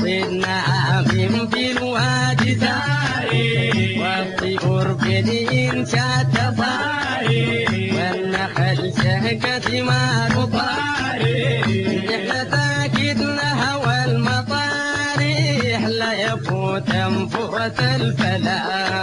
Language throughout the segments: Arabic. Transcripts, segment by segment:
والنعم في الوادي ساري والطيور بدين شات طاري والنخل شهقت ثمار طاري نحن تاكدنا هوى المطاري لا يفوت انفوت الفلاح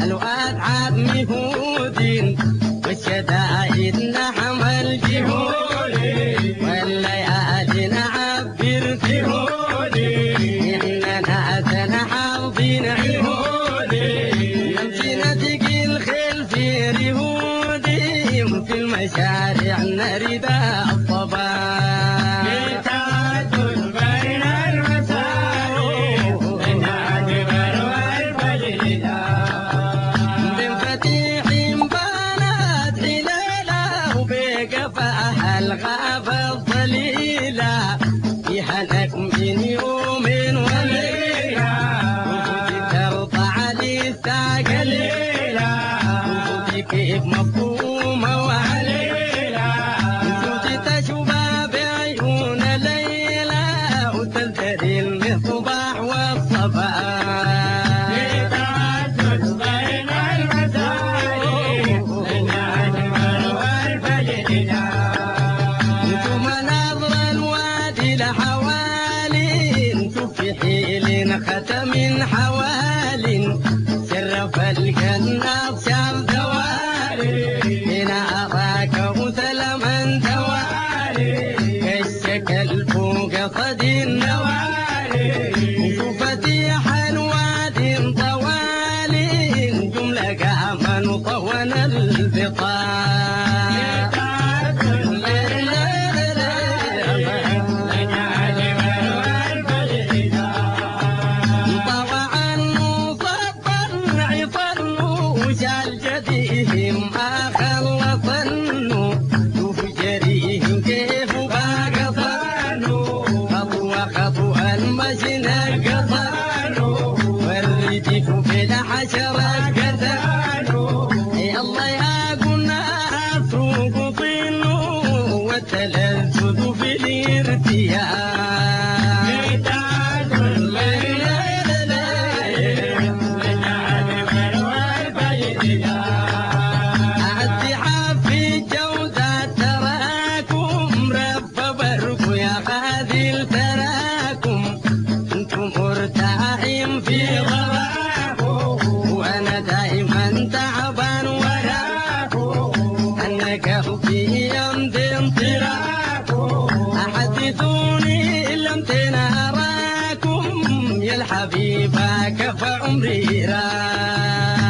الواد عظمي هودين والشدائد نحمل جهودي والليالي نعبر جهودي إننا سنحافظين عهودي نمشي نتقي الخيل في رهودي في المشاريع نريد الصباح الغابة الظليلة فيها لكم بين يوم وليلة وجودي ترضى علي الساق الليلة وجودي كيف مفهومة وعليلة وجودي تشوفها بعيون ليلة وتلتري المصباح والصباح ختم حوال شرف الجنة شاف دواري هنا أراك مثلما دواري كالشكل فوق صد النواري وفتيح الواد طوالي جملة كامن طون البطاق جديهم أخل ظنوا شوف جريهم كيف باق ظنوا خطوة خطوة المشينا قطانوا والرديف في الحشرة قتانوا يلا يا قلنا أفروق طينوا والتلذذ في الارتياح في غراكم وانا دائما تعبان وراكم انك قلبي يمضي انطراكم احدثوني لم تناراكم يا الحبيبه كفى عمري راك